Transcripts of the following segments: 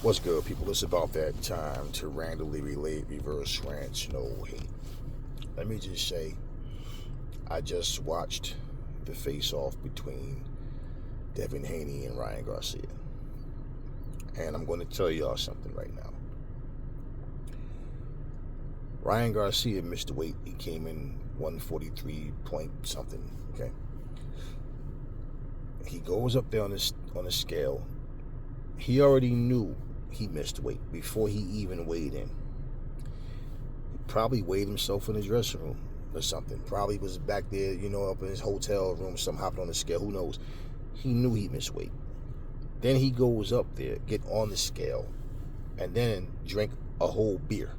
What's good, people? It's about that time to randomly relate reverse rants, no hate. Let me just say, I just watched the face-off between Devin Haney and Ryan Garcia. And I'm going to tell y'all something right now. Ryan Garcia missed the weight. He came in 143 point something, okay? He goes up there on the scale. He already knew he missed weight before he even weighed in. He probably weighed himself in his dressing room or something. Probably was back there, up in his hotel room, some hopping on the scale, who knows. He knew he missed weight. Then he goes up there, get on the scale, and then drink a whole beer.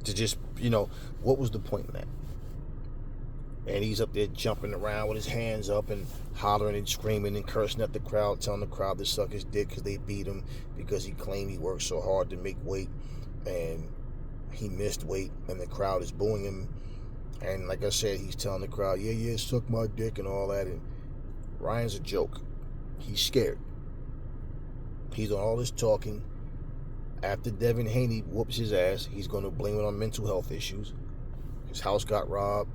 To just, what was the point in that? And he's up there jumping around with his hands up and hollering and screaming and cursing at the crowd, telling the crowd to suck his dick because they beat him because he claimed he worked so hard to make weight and he missed weight and the crowd is booing him. And like I said, he's telling the crowd, yeah, suck my dick and all that. And Ryan's a joke. He's scared. He's on all this talking. After Devin Haney whoops his ass, he's going to blame it on mental health issues. His house got robbed.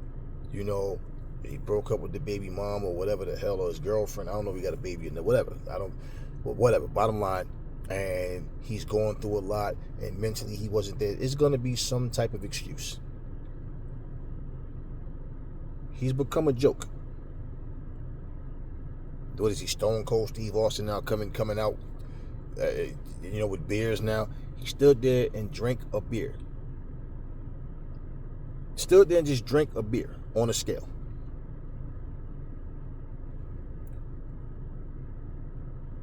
He broke up with the baby mom or whatever the hell, or his girlfriend. I don't know if he got a baby in there, whatever. Whatever. Bottom line, and he's going through a lot, and mentally he wasn't there. It's going to be some type of excuse. He's become a joke. What is he, Stone Cold Steve Austin now coming out, with beers now? He stood there and drank a beer. Stood there and just drank a beer on a scale.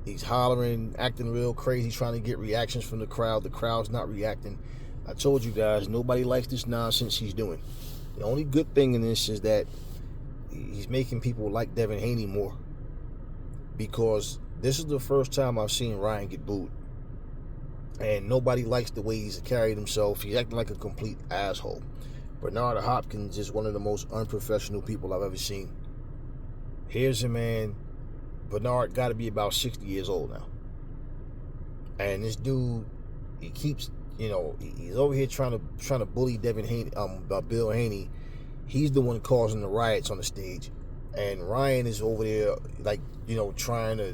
He's hollering, acting real crazy, trying to get reactions from the crowd. The crowd's not reacting. I told you guys, nobody likes this nonsense he's doing. The only good thing in this is that he's making people like Devin Haney more, because this is the first time I've seen Ryan get booed. And nobody likes the way he's carried himself. He's acting like a complete asshole. Bernard Hopkins is one of the most unprofessional people I've ever seen. Here's a man, Bernard got to be about 60 years old now. And this dude, he keeps, he's over here trying to bully Devin Haney, Bill Haney. He's the one causing the riots on the stage. And Ryan is over there, trying to,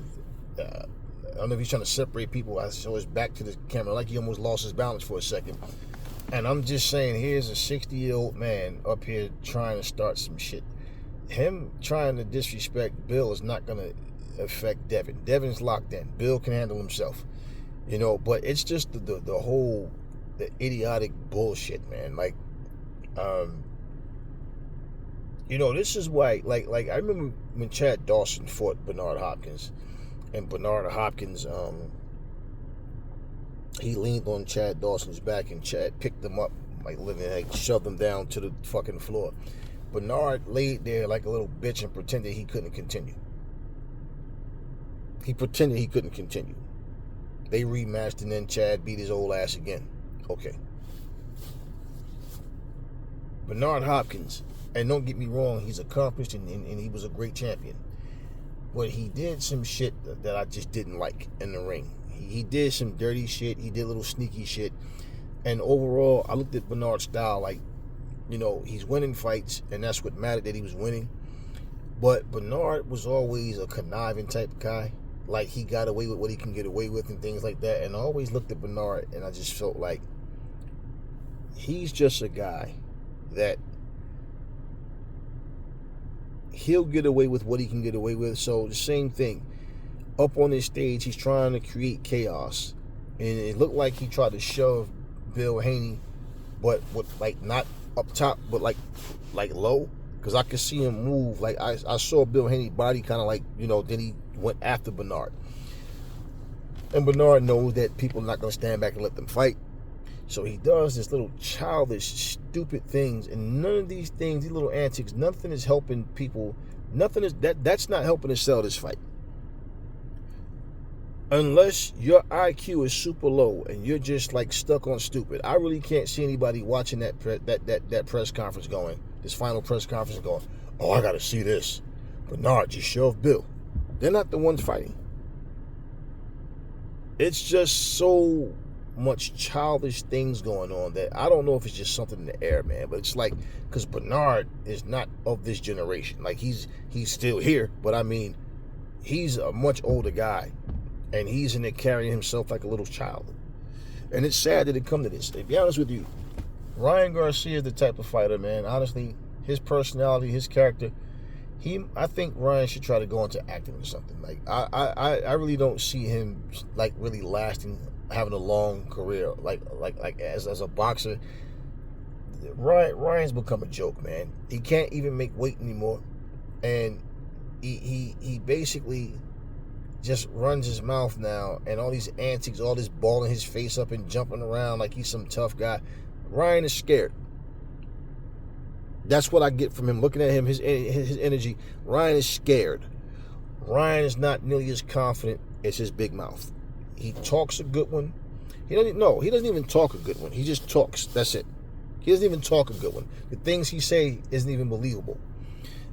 I don't know if he's trying to separate people. I show his back to the camera, like he almost lost his balance for a second. And I'm just saying, here's a 60-year-old man up here trying to start some shit. Him trying to disrespect Bill is not going to affect Devin. Devin's locked in. Bill can handle himself. But it's just the idiotic bullshit, man. This is why, I remember when Chad Dawson fought Bernard Hopkins, and Bernard Hopkins, he leaned on Chad Dawson's back, and Chad picked him up, shoved him down to the fucking floor. Bernard laid there like a little bitch and pretended he couldn't continue. He pretended he couldn't continue. They rematched, and then Chad beat his old ass again. Okay. Bernard Hopkins, and don't get me wrong, he's accomplished and he was a great champion. But he did some shit that I just didn't like in the ring. He did some dirty shit. He did a little sneaky shit. And overall, I looked at Bernard's style he's winning fights, and that's what mattered, that he was winning. But Bernard was always a conniving type of guy. He got away with what he can get away with and things like that. And I always looked at Bernard, and I just felt like he's just a guy that he'll get away with what he can get away with. So the same thing. Up on this stage, he's trying to create chaos. And it looked like he tried to shove Bill Haney, but with not up top, but like low. Because I could see him move. I saw Bill Haney's body kind of then he went after Bernard. And Bernard knows that people are not going to stand back and let them fight. So he does this little childish, stupid things, and none of these things, these little antics, nothing is helping people. Nothing is that's not helping to sell this fight. Unless your IQ is super low and you're just stuck on stupid. I really can't see anybody watching that press conference going, this final press conference going, oh, I got to see this. Bernard just shoved Bill. They're not the ones fighting. It's just so much childish things going on that I don't know if it's just something in the air, man. But it's like, because Bernard is not of this generation. Like, he's still here, but I mean, he's a much older guy, and he's in there carrying himself like a little child. And it's sad that it come to this. To be honest with you, Ryan Garcia is the type of fighter, man. Honestly, his personality, his character, I think Ryan should try to go into acting or something. Like, I really don't see him like really lasting, having a long career like as a boxer. Ryan's become a joke, man. He can't even make weight anymore, and he basically just runs his mouth now, and all these antics, all this balling his face up and jumping around like he's some tough guy. Ryan is scared. That's what I get from him. Looking at him, his energy. Ryan is scared. Ryan is not nearly as confident as his big mouth. He talks a good one. He doesn't even talk a good one. He just talks. That's it. He doesn't even talk a good one. The things he say isn't even believable.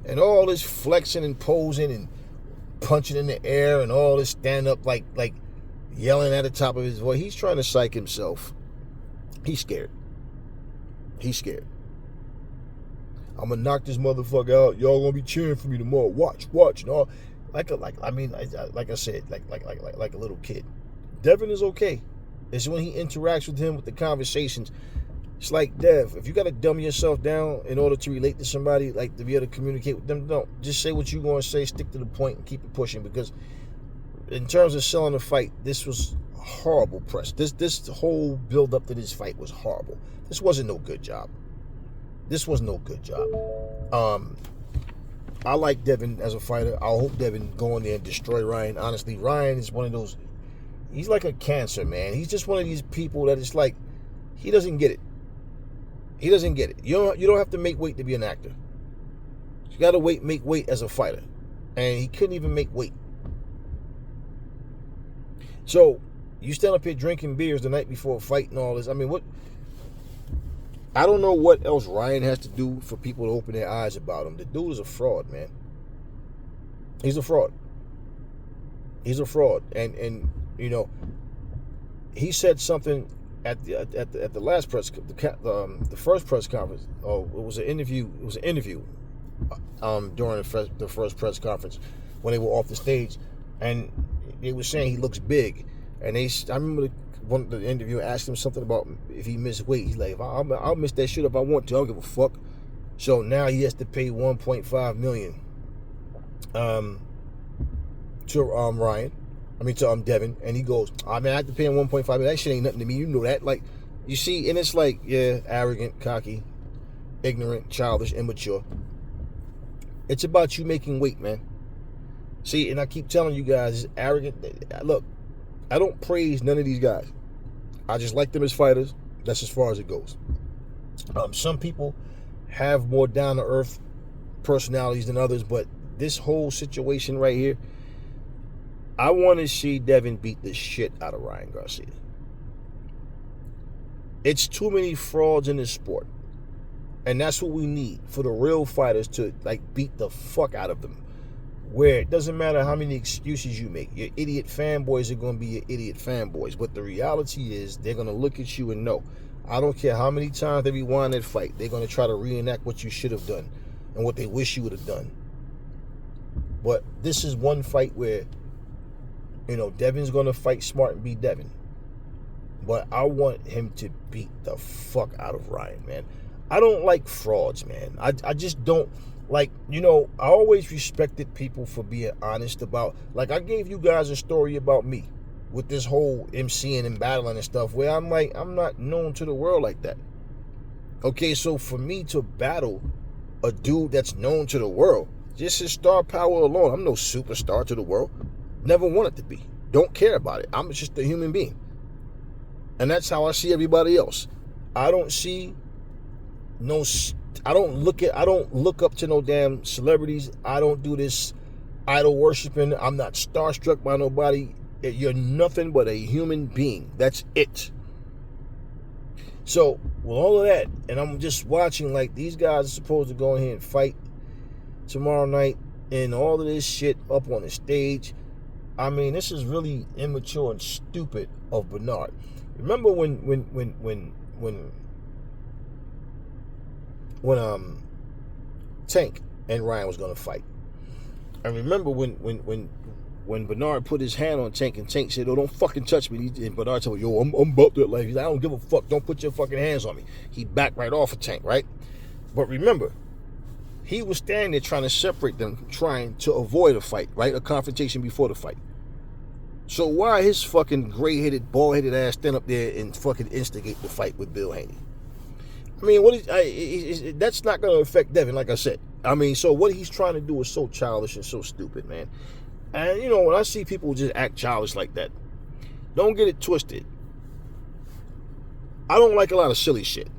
And all this flexing and posing and punching in the air and all this stand up like yelling at the top of his voice. He's trying to psych himself. He's scared. He's scared. I'm gonna knock this motherfucker out. Y'all gonna be cheering for me tomorrow. Watch, and all. Like I said, like a little kid. Devin is okay. It's when he interacts with him with the conversations. It's like, Dev, if you gotta dumb yourself down in order to relate to somebody, like to be able to communicate with them, don't. Just say what you're gonna say, stick to the point, and keep it pushing. Because in terms of selling the fight, this was horrible press. This whole build up to this fight was horrible. This wasn't no good job. I like Devin as a fighter. I hope Devin go in there and destroy Ryan. Honestly, Ryan is one of those, he's like a cancer, man. He's just one of these people that it's like, he doesn't get it. He doesn't get it. You don't have to make weight to be an actor. You got to make weight as a fighter. And he couldn't even make weight. So, you stand up here drinking beers the night before a fight and all this. I mean, what? I don't know what else Ryan has to do for people to open their eyes about him. The dude is a fraud, man. He's a fraud. He's a fraud. And you know, he said something at the last press, the first press conference. Oh, it was an interview. It was an interview during the first press conference when they were off the stage, and they were saying he looks big. And I remember the interviewer asked him something about if he missed weight. He's like, I'll miss that shit if I want to. I don't give a fuck. So now he has to pay $1.5 million to Ryan. I mean to Devin. And he goes, I have to pay him $1.5 million. That shit ain't nothing to me. You know that. Like, you see, and it's like, yeah, arrogant, cocky, ignorant, childish, immature. It's about you making weight, man. See, and I keep telling you guys, it's arrogant. Look, I don't praise none of these guys. I just like them as fighters. That's as far as it goes. Some people have more down-to-earth personalities than others, but this whole situation right here, I want to see Devin beat the shit out of Ryan Garcia. It's too many frauds in this sport. And that's what we need for the real fighters to beat the fuck out of them. Where it doesn't matter how many excuses you make. Your idiot fanboys are going to be your idiot fanboys. But the reality is they're going to look at you and know. I don't care how many times they rewind that fight. They're going to try to reenact what you should have done and what they wish you would have done. But this is one fight where, Devin's going to fight smart and beat Devin. But I want him to beat the fuck out of Ryan, man. I don't like frauds, man. I just don't. I always respected people for being honest about, I gave you guys a story about me with this whole MCing and battling and stuff where I'm not known to the world like that. Okay, so for me to battle a dude that's known to the world, just his star power alone, I'm no superstar to the world. Never wanted to be. Don't care about it. I'm just a human being. And that's how I see everybody else. I don't look up to no damn celebrities. I don't do this idol worshiping. I'm not starstruck by nobody. You're nothing but a human being. That's it. So, with all of that, and I'm just watching, these guys are supposed to go in here and fight tomorrow night, and all of this shit up on the stage. I mean, this is really immature and stupid of Bernard. Remember when Tank and Ryan was gonna fight. I remember when Bernard put his hand on Tank and Tank said, "Oh, don't fucking touch me." And Bernard told him, "Yo, I'm about that life." He's like, "I don't give a fuck. Don't put your fucking hands on me." He backed right off of Tank, right? But remember, he was standing there trying to separate them, trying to avoid a fight, right? A confrontation before the fight. So why his fucking gray-headed, bald-headed ass stand up there and fucking instigate the fight with Bill Haney? I mean, that's not going to affect Devin, like I said. I mean, so what he's trying to do is so childish and so stupid, man. And, you know, when I see people just act childish like that, don't get it twisted. I don't like a lot of silly shit.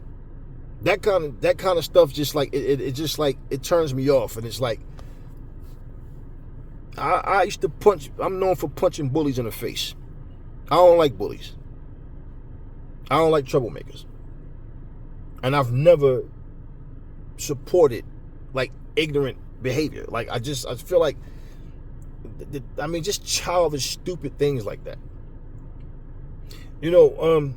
That kind of stuff just like, it turns me off. And it's like, I used to punch, I'm known for punching bullies in the face. I don't like bullies. I don't like troublemakers. And I've never supported like ignorant behavior. Like I feel like, I mean, just childish, stupid things like that. You know,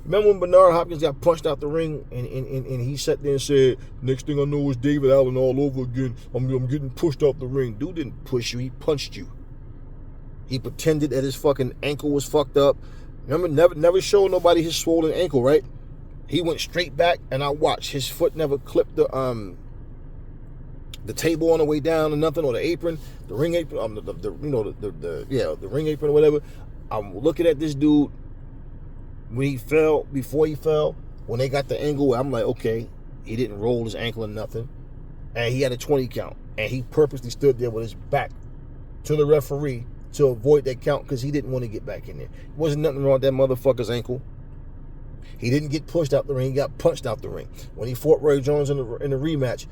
remember when Bernard Hopkins got punched out the ring and he sat there and said, "Next thing I know is David Allen all over again. I'm getting pushed out the ring." Dude didn't push you, he punched you. He pretended that his fucking ankle was fucked up. Remember, never showed nobody his swollen ankle, right? He went straight back, and I watched. His foot never clipped the table on the way down or nothing, or the apron, the ring apron, the ring apron or whatever. I'm looking at this dude when he fell, before he fell, when they got the angle. I'm like, okay, he didn't roll his ankle or nothing, and he had a 20 count, and he purposely stood there with his back to the referee to avoid that count because he didn't want to get back in there. There wasn't nothing wrong with that motherfucker's ankle. He didn't get pushed out the ring. He got punched out the ring. When he fought Roy Jones in the rematch,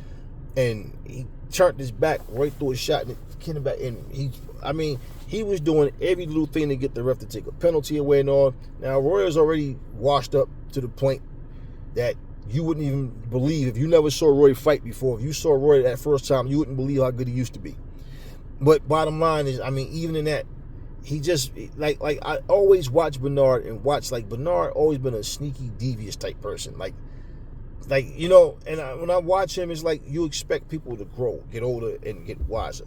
and he turned his back right through his shot and came back. And he was doing every little thing to get the ref to take a penalty away and all. Now, Roy is already washed up to the point that you wouldn't even believe, if you never saw Roy fight before, if you saw Roy that first time, you wouldn't believe how good he used to be. But bottom line is, I mean, even in that, he just, like I always watch Bernard and watch, like, Bernard always been a sneaky, devious type person. Like you know, and when I watch him, it's like you expect people to grow, get older, and get wiser,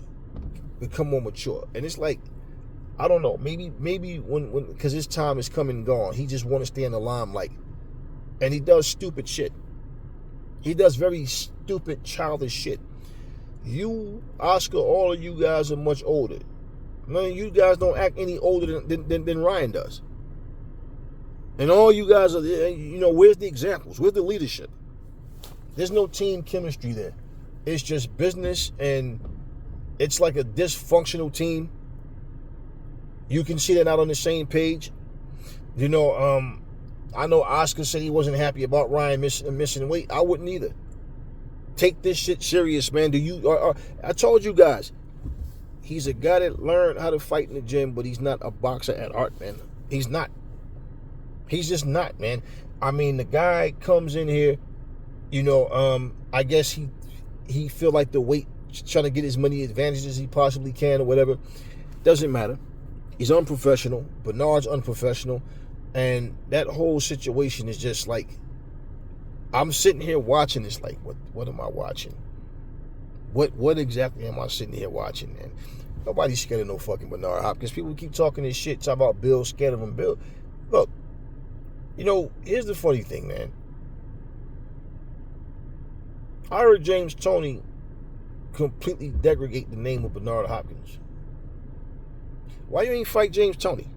become more mature. And it's like, I don't know, maybe when because his time is come and gone, he just want to stay in the limelight. And he does stupid shit. He does very stupid, childish shit. You, Oscar, all of you guys are much older. None of you guys don't act any older than Ryan does. And all you guys are, you know, where's the examples? Where's the leadership? There's no team chemistry there. It's just business, and it's like a dysfunctional team. You can see they're not on the same page. You know, I know Oscar said he wasn't happy about Ryan missing weight. I wouldn't either. Take this shit serious, man. I told you guys, he's a guy that learned how to fight in the gym, but he's not a boxer at heart, man. He's not. He's just not, man. I mean, the guy comes in here, you know, I guess he feel like the weight, trying to get as many advantages as he possibly can or whatever. Doesn't matter. He's unprofessional. Bernard's unprofessional. And that whole situation is just like, I'm sitting here watching this like, what am I watching? What exactly am I sitting here watching, man? Nobody's scared of no fucking Bernard Hopkins. People keep talking this shit, talk about Bill, scared of him. Bill, look, you know, here's the funny thing, man. I heard James Toney completely degrade the name of Bernard Hopkins. Why you ain't fight James Toney?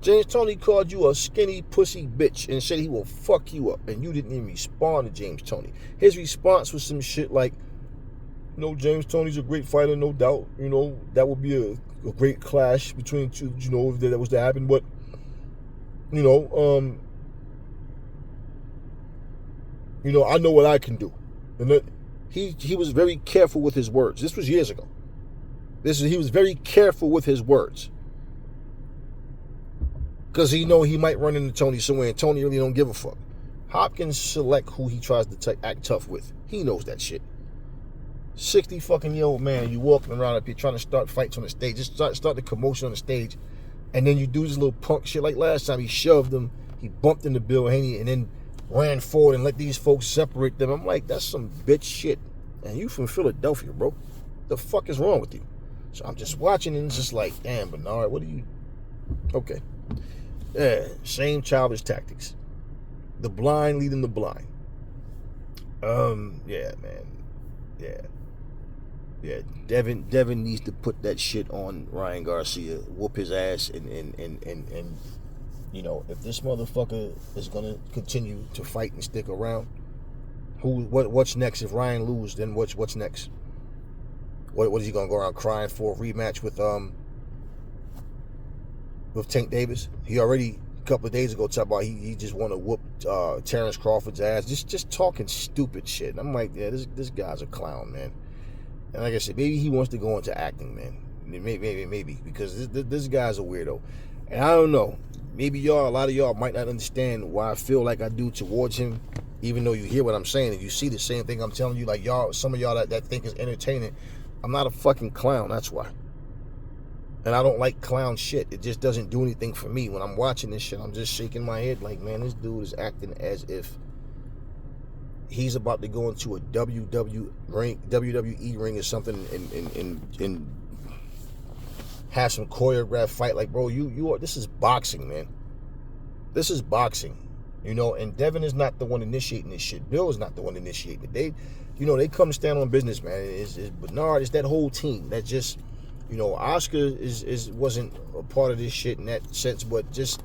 James Toney called you a skinny pussy bitch and said he will fuck you up, and you didn't even respond to James Toney. His response was some shit like, you know, James Toney's a great fighter, no doubt. You know, that would be a great clash between two, you know, if that was to happen. But, you know, I know what I can do. And he was very careful with his words. This was years ago. He was very careful with his words. Because he know he might run into Toney somewhere, and Toney really don't give a fuck. Hopkins select who he tries to act tough with. He knows that shit. 60 fucking year old man, you walking around up here trying to start fights on the stage, just start the commotion on the stage, and then you do this little punk shit like last time. He shoved him, he bumped into Bill Haney, and then ran forward and let these folks separate them. I'm like, that's some bitch shit. And you from Philadelphia, bro. The fuck is wrong with you? So I'm just watching and it's just like, damn, Bernard, what are you? Okay. Yeah, same childish tactics. The blind leading the blind. Yeah, man. Yeah. Devin needs to put that shit on Ryan Garcia, whoop his ass, and you know, if this motherfucker is gonna continue to fight and stick around, what's next? If Ryan loses, then what's next? What is he gonna go around crying for a rematch with Tank Davis? He already a couple of days ago talked about he just want to whoop Terrence Crawford's ass, just talking stupid shit. And I'm like, yeah, this guy's a clown, man. And like I said, maybe he wants to go into acting, man. Maybe because this guy's a weirdo. And I don't know. Maybe a lot of y'all might not understand why I feel like I do towards him, even though you hear what I'm saying and you see the same thing I'm telling you. Like y'all, some of y'all that think is entertaining. I'm not a fucking clown, that's why. And I don't like clown shit. It just doesn't do anything for me. When I'm watching this shit, I'm just shaking my head like, man, this dude is acting as if he's about to go into a WWE ring or something and have some choreographed fight. Like, bro, this is boxing, man. This is boxing, you know. And Devin is not the one initiating this shit. Bill is not the one initiating it. They come to stand on business, man. It's Bernard. It's that whole team. That just, you know, Oscar wasn't a part of this shit in that sense, but just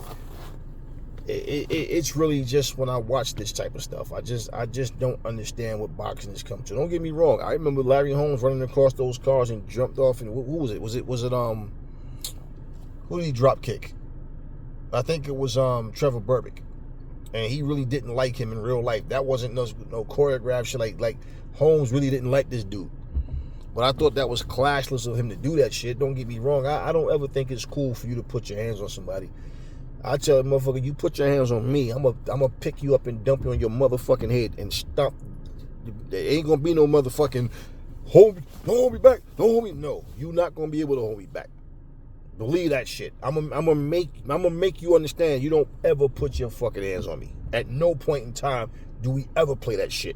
it's really just when I watch this type of stuff, I just don't understand what boxing has come to. Don't get me wrong. I remember Larry Holmes running across those cars and jumped off. And who was it? Was it who did he drop kick? I think it was Trevor Burbick, and he really didn't like him in real life. That wasn't no choreographed shit. Like Holmes really didn't like this dude. But I thought that was classless of him to do that shit. Don't get me wrong. I don't ever think it's cool for you to put your hands on somebody. I tell a motherfucker, you put your hands on me, I'm gonna pick you up and dump you on your motherfucking head and stop. There ain't gonna be no motherfucking don't hold me back. Don't hold me. No, you're not gonna be able to hold me back. Believe that shit. I'm gonna make you understand. You don't ever put your fucking hands on me. At no point in time do we ever play that shit.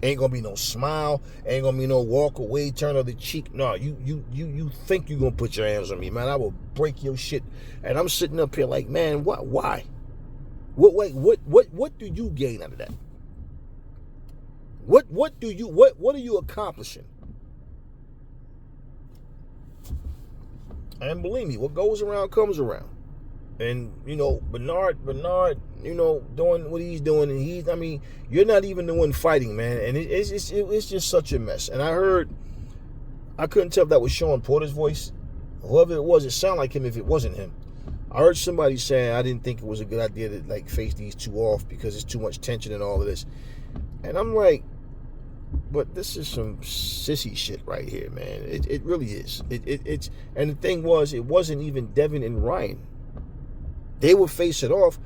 Ain't gonna be no smile. Ain't gonna be no walk away, turn of the cheek. No, you think you gonna put your hands on me, man? I will break your shit. And I'm sitting up here like, man, what? Why? What do you gain out of that? What are you accomplishing? And believe me, what goes around comes around. And, you know, Bernard, you know, doing what he's doing, and you're not even the one fighting, man. And it's just such a mess. And I couldn't tell if that was Sean Porter's voice. Whoever it was, it sounded like him if it wasn't him. I heard somebody saying I didn't think it was a good idea to, like, face these two off because it's too much tension and all of this. And I'm like, but this is some sissy shit right here, man. It really is. And the thing was, it wasn't even Devin and Ryan. They would face it off,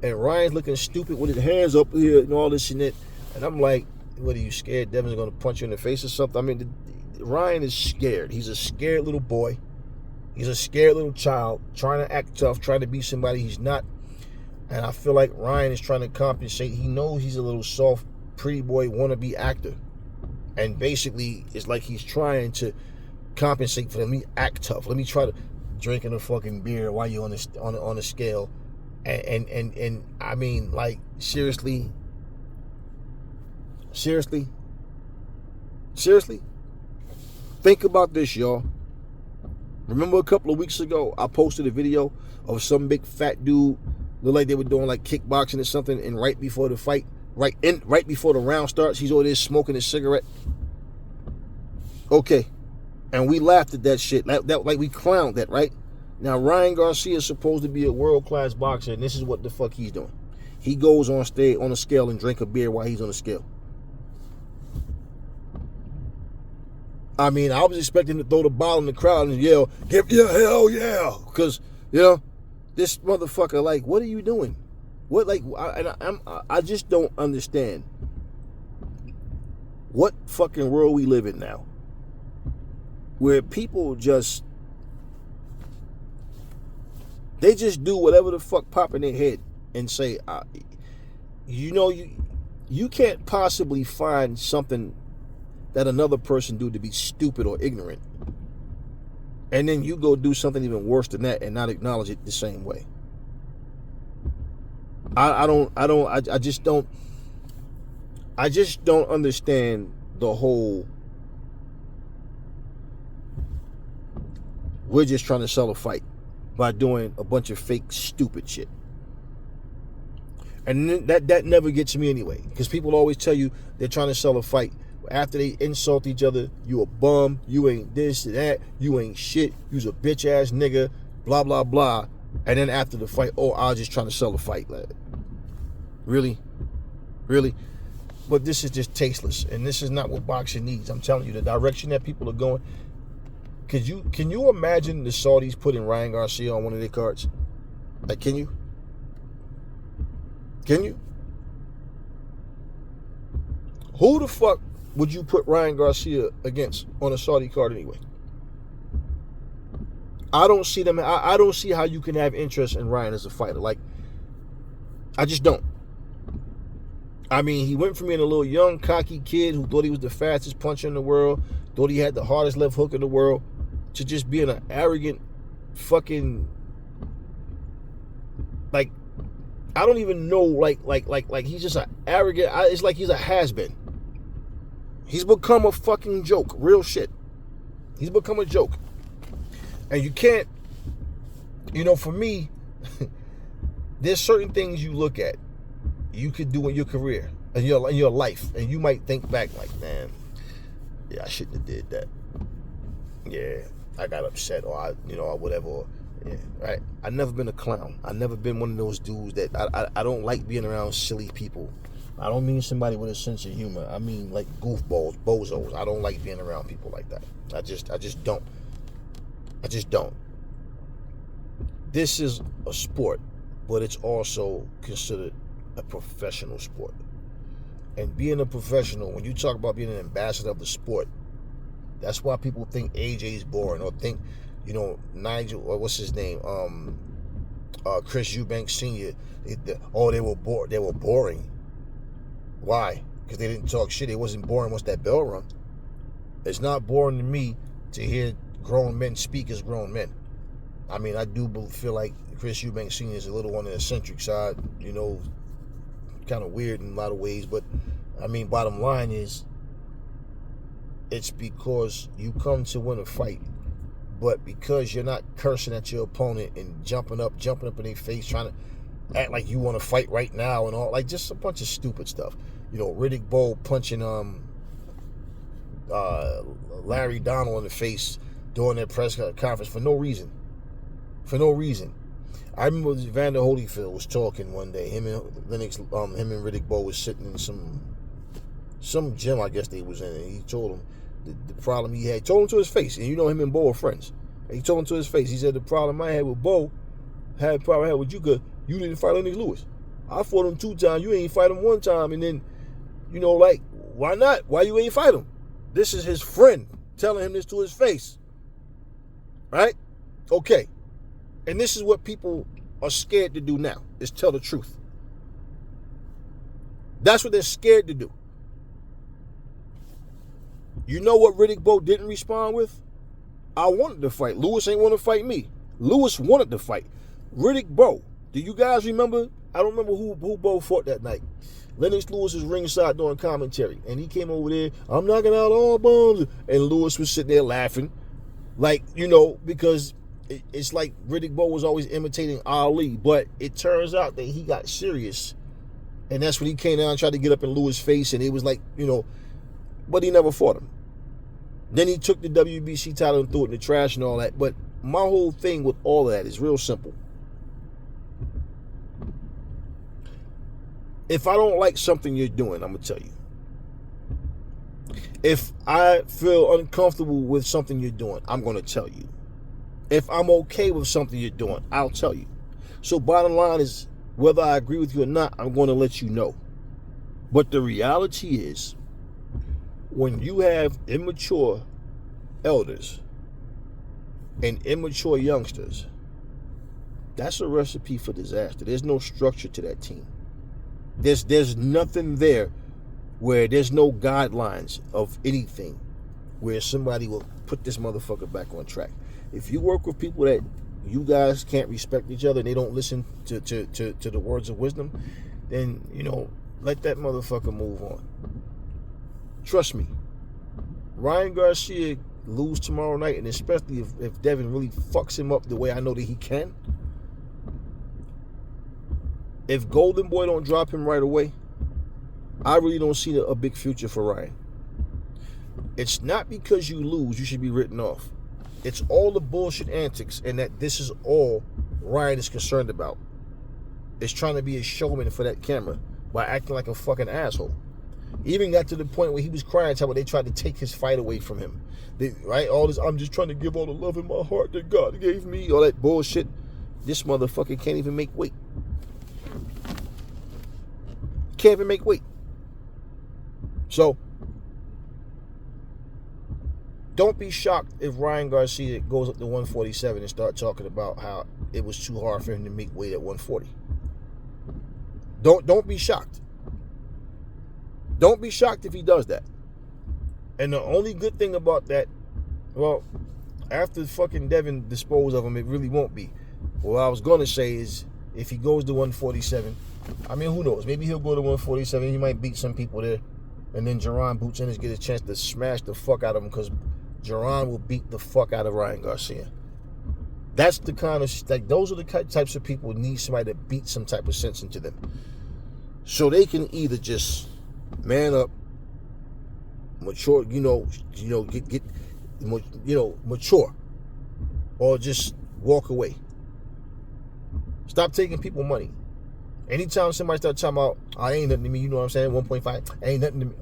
and Ryan's looking stupid with his hands up here and all this and that. And I'm like, what, are you scared Devin's going to punch you in the face or something? I mean, Ryan is scared. He's a scared little boy. He's a scared little child trying to act tough, trying to be somebody he's not. And I feel like Ryan is trying to compensate. He knows he's a little soft, pretty boy, wannabe actor. And basically, it's like he's trying to compensate for them. Let me act tough. Let me try to drinking a fucking beer while you're on the scale. And I mean, like, seriously? Think about this, y'all. Remember a couple of weeks ago, I posted a video of some big fat dude, looked like they were doing like kickboxing or something, and right before the fight, right before the round starts, he's over there smoking his cigarette. Okay. And we laughed at that shit. Like we clowned that, right? Now, Ryan Garcia is supposed to be a world-class boxer, and this is what the fuck he's doing. He goes on stage on a scale and drink a beer while he's on the scale. I mean, I was expecting to throw the ball in the crowd and yell, "Give yeah, hell yeah!" Because, you know, this motherfucker, like, what are you doing? What, like, I just don't understand what fucking world we live in now. where people they just do whatever the fuck pop in their head and say, you can't possibly find something that another person do to be stupid or ignorant, and then you go do something even worse than that and not acknowledge it the same way. I just don't understand the whole we're just trying to sell a fight by doing a bunch of fake stupid shit. And that never gets me anyway, because people always tell you they're trying to sell a fight. After they insult each other, you a bum, you ain't this, that, you ain't shit, you's a bitch ass nigga, blah, blah, blah. And then after the fight, oh, I was just trying to sell a fight. Like, really? Really? But this is just tasteless, and this is not what boxing needs. I'm telling you, the direction that people are going. Can you imagine the Saudis putting Ryan Garcia on one of their cards? Like, can you? Can you? Who the fuck would you put Ryan Garcia against on a Saudi card anyway? I don't see them. I don't see how you can have interest in Ryan as a fighter. Like, I just don't. I mean, he went from being a little young, cocky kid who thought he was the fastest puncher in the world, thought he had the hardest left hook in the world, to just being an arrogant fucking, like, I don't even know, like he's just an arrogant, it's like he's a has-been. He's become a fucking joke, real shit. He's become a joke. And you can't, for me, there's certain things you look at, you could do in your career, in your life, and you might think back like, man, yeah, I shouldn't have did that. Yeah, I got upset, or or whatever. Yeah, right. I've never been a clown. I've never been one of those dudes that I don't like being around silly people. I don't mean somebody with a sense of humor. I mean like goofballs, bozos. I don't like being around people like that. I just don't. I just don't. This is a sport, but it's also considered a professional sport. And being a professional, when you talk about being an ambassador of the sport, that's why people think AJ's boring, or think, Nigel, or what's his name, Chris Eubanks Sr. They were boring. Why? Because they didn't talk shit. It wasn't boring once that bell rung. It's not boring to me to hear grown men speak as grown men. I mean, I do feel like Chris Eubanks Sr. is a little on the eccentric side, kind of weird in a lot of ways, but I mean, bottom line is, it's because you come to win a fight, but because you're not cursing at your opponent and jumping up in their face, trying to act like you want to fight right now and all, like just a bunch of stupid stuff. Riddick Bowe punching Larry Donald in the face during their press conference for no reason. For no reason. I remember Vander Holyfield was talking one day. Him and Riddick Bowe was sitting in some gym, I guess they was in, and he told him the problem he had. Told him to his face, and him and Bowe are friends. And he told him to his face. He said, the problem I had with Bowe, the problem I had with you, because you didn't fight Lennox Lewis. I fought him 2 times. You ain't fight him 1 time, and then, like, why not? Why you ain't fight him? This is his friend telling him this to his face. Right? Okay. And this is what people are scared to do now, is tell the truth. That's what they're scared to do. You know what Riddick Bowe didn't respond with? I wanted to fight. Lewis ain't want to fight me. Lewis wanted to fight. Riddick Bowe, do you guys remember? I don't remember who Bowe fought that night. Lennox Lewis was ringside doing commentary, and he came over there, I'm knocking out all bombs, and Lewis was sitting there laughing, like, because it's like Riddick Bowe was always imitating Ali, but it turns out that he got serious, and that's when he came down and tried to get up in Lewis' face, and it was like, but he never fought him. Then he took the WBC title and threw it in the trash and all that. But my whole thing with all of that is real simple. If I don't like something you're doing, I'm going to tell you. If I feel uncomfortable with something you're doing, I'm going to tell you. If I'm okay with something you're doing, I'll tell you. So bottom line is, whether I agree with you or not, I'm going to let you know. But the reality is, when you have immature elders and immature youngsters, that's a recipe for disaster. There's no structure to that team. There's nothing there where there's no guidelines of anything where somebody will put this motherfucker back on track. If you work with people that you guys can't respect each other and they don't listen to the words of wisdom, then, let that motherfucker move on. Trust me. Ryan Garcia lose tomorrow night, and especially if Devin really fucks him up the way I know that he can. If Golden Boy don't drop him right away, I really don't see a big future for Ryan. It's not because you lose you should be written off. It's all the bullshit antics, and that this is all Ryan is concerned about. It's trying to be a showman for that camera by acting like a fucking asshole. He even got to the point where he was crying how they tried to take his fight away from him. Right? All this, I'm just trying to give all the love in my heart that God gave me, all that bullshit. This motherfucker can't even make weight. Can't even make weight. So, don't be shocked if Ryan Garcia goes up to 147 and start talking about how it was too hard for him to make weight at 140. Don't be shocked. Don't be shocked if he does that. And the only good thing about that, well, after fucking Devin dispose of him, it really won't be. What I was going to say is, if he goes to 147, I mean, who knows? Maybe he'll go to 147. He might beat some people there. And then Jerron Boots Ennis get a chance to smash the fuck out of him, because Jerron will beat the fuck out of Ryan Garcia. That's the kind of, like, those are the types of people who need somebody to beat some type of sense into them. So they can either just man up, mature, get mature, or just walk away. Stop taking people money. Anytime somebody starts talking about, I ain't nothing to me, you know what I'm saying, 1.5, ain't nothing to me.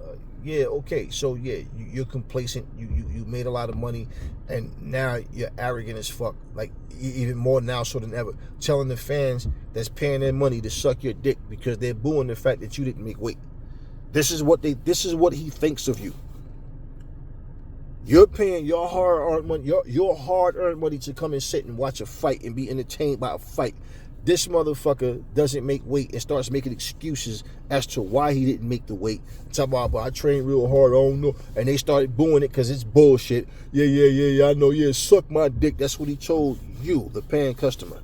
Yeah, okay, so yeah, you're complacent, you made a lot of money, and now you're arrogant as fuck, like even more now so than ever, telling the fans that's paying their money to suck your dick because they're booing the fact that you didn't make weight. This is what he thinks of you. You're paying your hard-earned money, your hard-earned money to come and sit and watch a fight and be entertained by a fight. This motherfucker doesn't make weight and starts making excuses as to why he didn't make the weight. Talk about, but I trained real hard, I don't know. And they started booing it because it's bullshit. Yeah, I know, yeah, suck my dick. That's what he told you, the paying customer.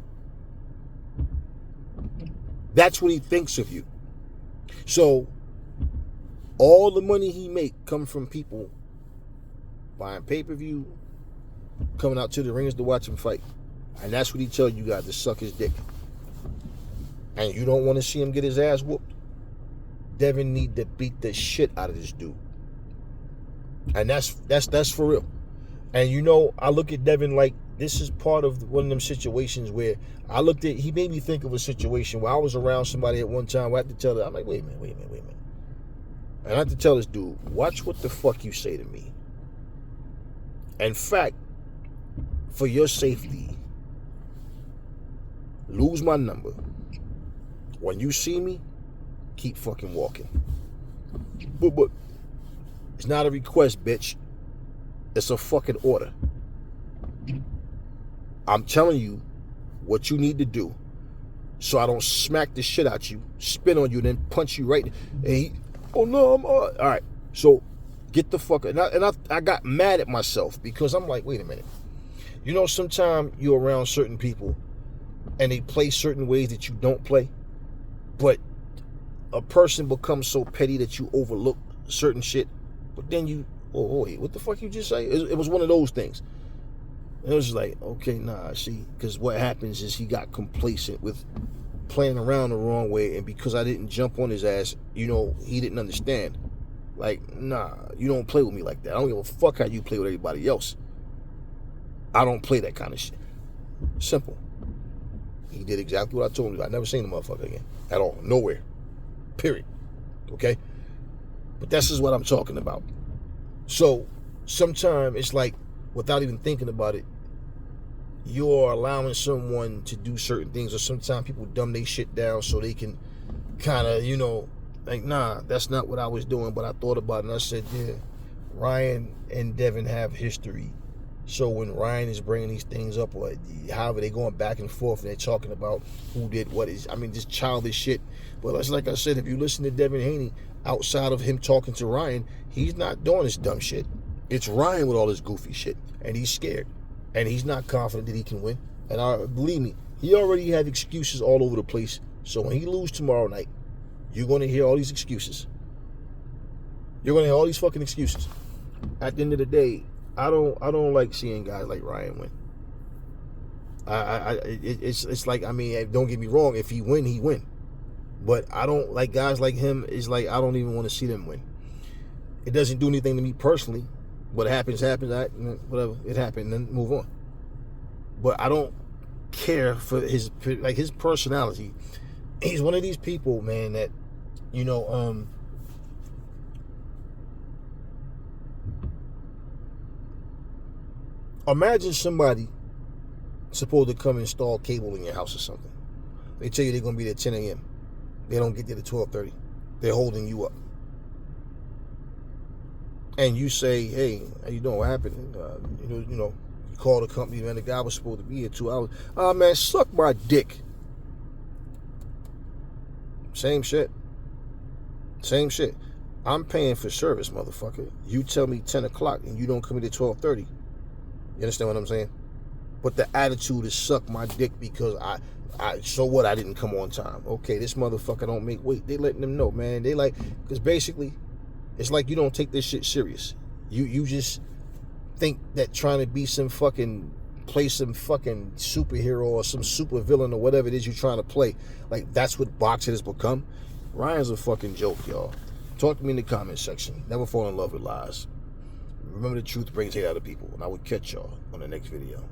That's what he thinks of you. So, all the money he make come from people buying pay-per-view, coming out to the rings to watch him fight. And that's what he tells you guys, to suck his dick. And you don't want to see him get his ass whooped. Devin need to beat the shit out of this dude. And that's for real. And I look at Devin like this is part of one of them situations where he made me think of a situation where I was around somebody at one time where I had to tell her, I'm like, wait a minute. And I had to tell this dude, watch what the fuck you say to me. In fact, for your safety, lose my number. When you see me, keep fucking walking. But it's not a request, bitch. It's a fucking order. I'm telling you what you need to do so I don't smack the shit out you, spin on you, and then punch you right. And oh no, I'm all right. So get the fuck. And I got mad at myself because I'm like, wait a minute. Sometimes you're around certain people and they play certain ways that you don't play, but a person becomes so petty that you overlook certain shit, but then you, wait, what the fuck you just say? It was one of those things. And it was like, okay, nah, see, because what happens is he got complacent with playing around the wrong way, and because I didn't jump on his ass, he didn't understand. Like, nah, you don't play with me like that. I don't give a fuck how you play with everybody else. I don't play that kind of shit. Simple. He did exactly what I told him. I never seen the motherfucker again. At all. Nowhere. Period. Okay? But this is what I'm talking about. So, sometimes it's like, without even thinking about it, you're allowing someone to do certain things, or sometimes people dumb their shit down so they can kind of, like, nah, that's not what I was doing, but I thought about it and I said, yeah, Ryan and Devin have history So when Ryan is bringing these things up, or however they're going back and forth and they're talking about who did what, is, I mean, just childish shit. But that's like I said, if you listen to Devin Haney, outside of him talking to Ryan, he's not doing this dumb shit. It's Ryan with all this goofy shit, and he's scared, and he's not confident that he can win. And believe me, he already had excuses all over the place. So when he loses tomorrow night, you're going to hear all these excuses. You're going to hear all these fucking excuses. At the end of the day, I don't like seeing guys like Ryan win. It's like, I mean, don't get me wrong, if he win, he win. But I don't like guys like him. It's like I don't even want to see them win. It doesn't do anything to me personally. What happens. Whatever, it happened, then move on. But I don't care for his personality. He's one of these people, man, that, you know, imagine somebody supposed to come install cable in your house or something. They tell you they're going to be there at 10 a.m. They don't get there at 12:30. They're holding you up. And you say, hey, how you doing? What happened? You know, you call the company, man, the guy was supposed to be here 2 hours. Oh, man, suck my dick. Same shit. I'm paying for service, motherfucker. You tell me 10 o'clock and you don't come in at 12:30. You understand what I'm saying? But the attitude is suck my dick because so what, I didn't come on time. Okay, this motherfucker don't make weight. They letting them know, man. They like, because basically, it's like you don't take this shit serious. You just think that trying to be play some fucking superhero or some super villain or whatever it is you're trying to play, like that's what boxing has become. Ryan's a fucking joke, y'all. Talk to me in the comment section. Never fall in love with lies. Remember, the truth brings hate out of people, and I will catch y'all on the next video.